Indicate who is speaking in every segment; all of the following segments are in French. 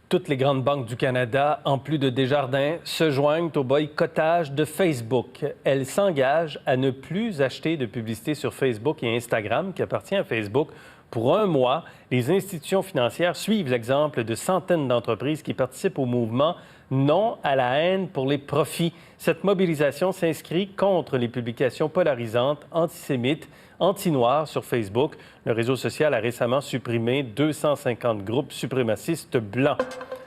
Speaker 1: Toutes les grandes banques du Canada, en plus de Desjardins, se joignent au boycottage de Facebook. Elles s'engagent à ne plus acheter de publicité sur Facebook et Instagram, qui appartient à Facebook. Pour un mois, les institutions financières suivent l'exemple de centaines d'entreprises qui participent au mouvement Non à la haine pour les profits. Cette mobilisation s'inscrit contre les publications polarisantes, antisémites, anti-noirs sur Facebook. Le réseau social a récemment supprimé 250 groupes suprémacistes blancs.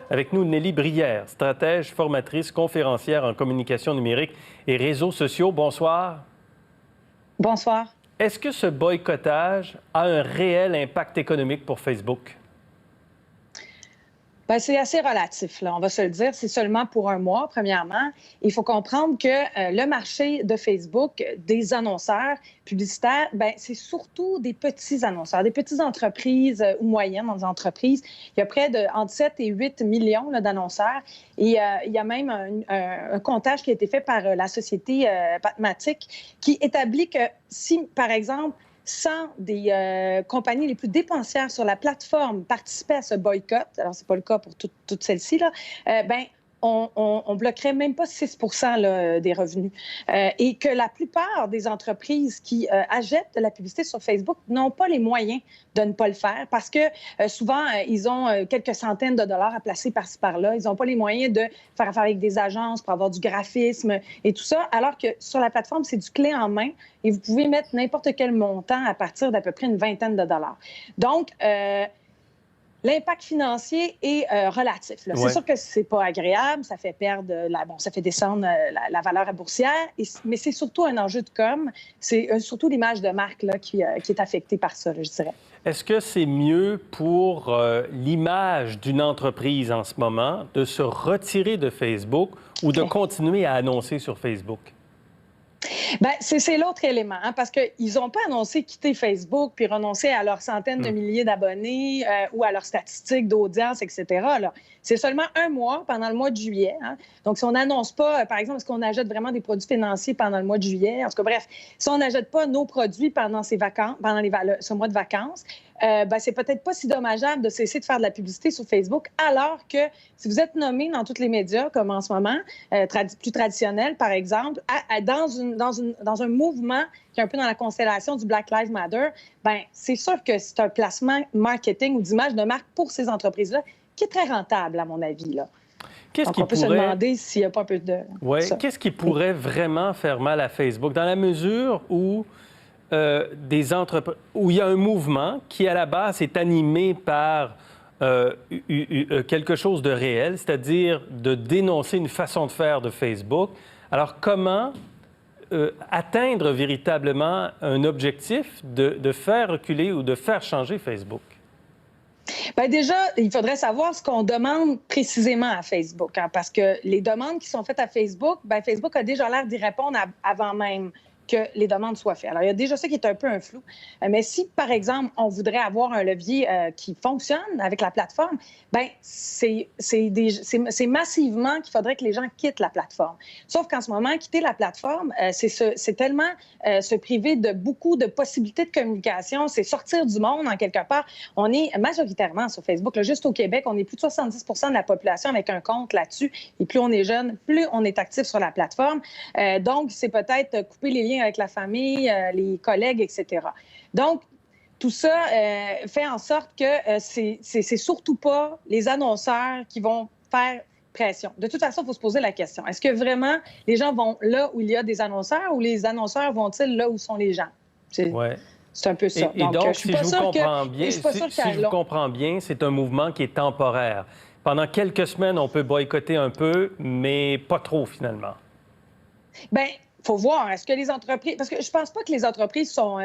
Speaker 1: Avec nous, Nelly Brière, stratège, formatrice, conférencière en communication numérique et réseaux sociaux. Bonsoir.
Speaker 2: Bonsoir.
Speaker 1: Est-ce que ce boycottage a un réel impact économique pour Facebook?
Speaker 2: Bien, c'est assez relatif, là, on va se le dire. C'est seulement pour un mois, premièrement. Il faut comprendre que le marché de Facebook, des annonceurs publicitaires, bien, c'est surtout des petits annonceurs, des petites entreprises ou moyennes entreprises. Il y a près de entre 7 et 8 millions là, d'annonceurs. Et il y a même un comptage qui a été fait par la société Patmatic qui établit que si, par exemple, 100 des compagnies les plus dépensières sur la plateforme participaient à ce boycott, alors c'est pas le cas pour toutes celles-ci, là, ben on bloquerait même pas 6 là, des revenus. Et que la plupart des entreprises qui achètent de la publicité sur Facebook n'ont pas les moyens de ne pas le faire parce que souvent, ils ont quelques centaines de dollars à placer par-ci par-là. Ils n'ont pas les moyens de faire affaire avec des agences pour avoir du graphisme et tout ça, alors que sur la plateforme, c'est du clé en main et vous pouvez mettre n'importe quel montant à partir d'à peu près une vingtaine de dollars. Donc, l'impact financier est relatif.
Speaker 1: Ouais.
Speaker 2: C'est sûr que c'est pas agréable, ça fait perdre, ça fait descendre la valeur boursière, mais c'est surtout un enjeu de com. C'est surtout l'image de marque là, qui est affectée par ça, là, je dirais.
Speaker 1: Est-ce que c'est mieux pour l'image d'une entreprise en ce moment de se retirer de Facebook ou de continuer à annoncer sur Facebook?
Speaker 2: Bien, c'est l'autre élément, hein, parce qu'ils n'ont pas annoncé quitter Facebook puis renoncer à leurs centaines de milliers d'abonnés ou à leurs statistiques d'audience, etc. là. C'est seulement un mois pendant le mois de juillet. Hein. Donc, si on n'annonce pas, par exemple, est-ce qu'on achète vraiment des produits financiers pendant le mois de juillet? En tout cas, bref, si on n'achète pas nos produits pendant ces vacances, pendant ce mois de vacances, c'est peut-être pas si dommageable de cesser de faire de la publicité sur Facebook, alors que si vous êtes nommé dans tous les médias, comme en ce moment, plus traditionnels, par exemple, dans un mouvement qui est un peu dans la constellation du Black Lives Matter, ben c'est sûr que c'est un placement marketing ou d'image de marque pour ces entreprises-là qui est très rentable, à mon avis, là. Donc, on peut se demander s'il n'y a pas un peu de...
Speaker 1: Oui. Qu'est-ce qui pourrait vraiment faire mal à Facebook? Dans la mesure où où il y a un mouvement qui, à la base, est animé par quelque chose de réel, c'est-à-dire de dénoncer une façon de faire de Facebook. Alors, comment atteindre véritablement un objectif de faire reculer ou de faire changer Facebook?
Speaker 2: Bien, déjà, il faudrait savoir ce qu'on demande précisément à Facebook, hein, parce que les demandes qui sont faites à Facebook, bien, Facebook a déjà l'air d'y répondre avant même que les demandes soient faites. Alors, il y a déjà ça qui est un peu un flou. Mais si, par exemple, on voudrait avoir un levier qui fonctionne avec la plateforme, bien, c'est massivement qu'il faudrait que les gens quittent la plateforme. Sauf qu'en ce moment, quitter la plateforme, c'est tellement se priver de beaucoup de possibilités de communication, c'est sortir du monde en quelque part. On est majoritairement sur Facebook. Là, juste au Québec, on est plus de 70 de la population avec un compte là-dessus. Et plus on est jeune, plus on est actif sur la plateforme. Donc, c'est peut-être couper les liens avec la famille, les collègues, etc. Donc, tout ça fait en sorte que c'est surtout pas les annonceurs qui vont faire pression. De toute façon, il faut se poser la question. Est-ce que vraiment les gens vont là où il y a des annonceurs ou les annonceurs vont-ils là où sont les gens? C'est un peu ça.
Speaker 1: Et donc, si je vous comprends bien, c'est un mouvement qui est temporaire. Pendant quelques semaines, on peut boycotter un peu, mais pas trop finalement.
Speaker 2: Bien, il faut voir, est-ce que les entreprises... Parce que je pense pas que les entreprises sont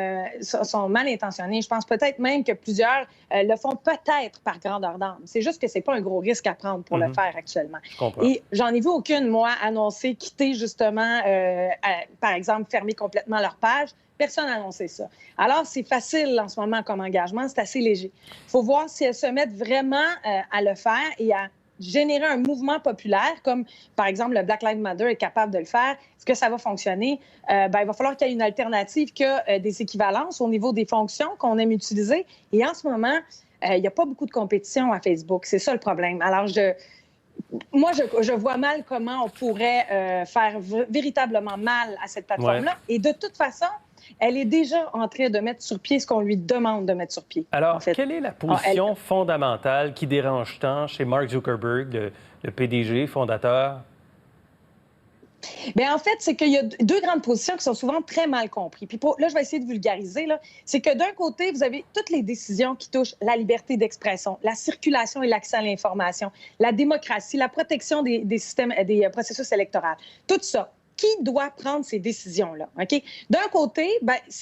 Speaker 2: mal intentionnées. Je pense peut-être même que plusieurs le font peut-être par grandeur d'âme. C'est juste que c'est pas un gros risque à prendre pour le faire actuellement.
Speaker 1: Je comprends.
Speaker 2: Et j'en ai vu aucune, moi, annoncer quitter justement, par exemple, fermer complètement leur page. Personne n'a annoncé ça. Alors, c'est facile en ce moment comme engagement, c'est assez léger. Il faut voir si elles se mettent vraiment à le faire et à générer un mouvement populaire, comme par exemple le Black Lives Matter est capable de le faire. Est-ce que ça va fonctionner? Il va falloir qu'il y ait une alternative que des équivalences au niveau des fonctions qu'on aime utiliser. Et en ce moment, il n'y a pas beaucoup de compétition à Facebook. C'est ça le problème. Alors, moi, je vois mal comment on pourrait faire véritablement mal à cette plateforme-là.
Speaker 1: Ouais.
Speaker 2: Et de toute façon, elle est déjà en train de mettre sur pied ce qu'on lui demande de mettre sur pied.
Speaker 1: Alors,
Speaker 2: en fait.
Speaker 1: quelle est la position fondamentale qui dérange tant chez Mark Zuckerberg, le PDG, fondateur?
Speaker 2: Bien, en fait, c'est qu'il y a deux grandes positions qui sont souvent très mal comprises. Puis là, je vais essayer de vulgariser. C'est que d'un côté, vous avez toutes les décisions qui touchent la liberté d'expression, la circulation et l'accès à l'information, la démocratie, la protection des systèmes, des processus électoraux. Tout ça. Qui doit prendre ces décisions-là? OK? D'un côté,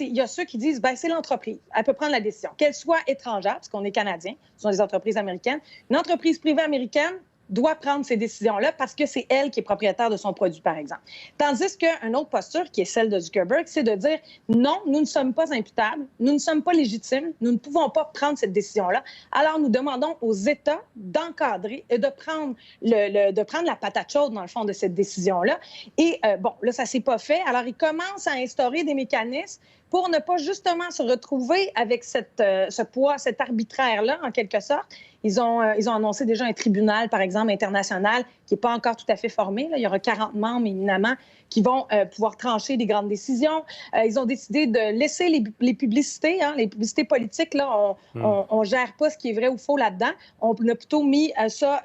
Speaker 2: il y a ceux qui disent c'est l'entreprise. Elle peut prendre la décision. Qu'elle soit étrangère, parce qu'on est Canadien, ce sont des entreprises américaines. Une entreprise privée américaine doit prendre ces décisions-là parce que c'est elle qui est propriétaire de son produit, par exemple. Tandis qu'une autre posture, qui est celle de Zuckerberg, c'est de dire non, nous ne sommes pas imputables, nous ne sommes pas légitimes, nous ne pouvons pas prendre cette décision-là. Alors, nous demandons aux États d'encadrer et de prendre la patate chaude, dans le fond, de cette décision-là. Et là, ça ne s'est pas fait. Alors, ils commencent à instaurer des mécanismes pour ne pas justement se retrouver avec ce poids, cet arbitraire-là, en quelque sorte. Ils ont annoncé déjà un tribunal, par exemple, international, qui n'est pas encore tout à fait formé. Là. Il y aura 40 membres, éminemment, qui vont pouvoir trancher des grandes décisions. Ils ont décidé de laisser les publicités, les publicités politiques. Là, on ne gère pas ce qui est vrai ou faux là-dedans. On a plutôt mis ça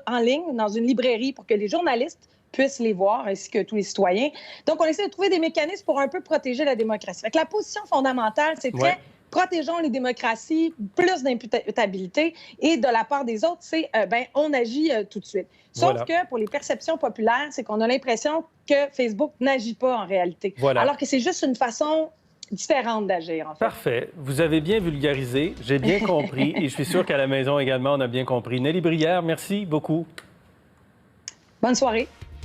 Speaker 2: en ligne, dans une librairie, pour que les journalistes puissent les voir, ainsi que tous les citoyens. Donc, on essaie de trouver des mécanismes pour un peu protéger la démocratie. Fait que la position fondamentale, c'est très protégeons les démocraties, plus d'imputabilité. Et de la part des autres, c'est on agit tout de suite. Sauf que pour les perceptions populaires, c'est qu'on a l'impression que Facebook n'agit pas en réalité. Alors que c'est juste une façon différente d'agir, en fait.
Speaker 1: Parfait. Vous avez bien vulgarisé, j'ai bien compris et je suis sûr qu'à la maison également, on a bien compris. Nelly Brière, merci beaucoup.
Speaker 2: Bonne soirée.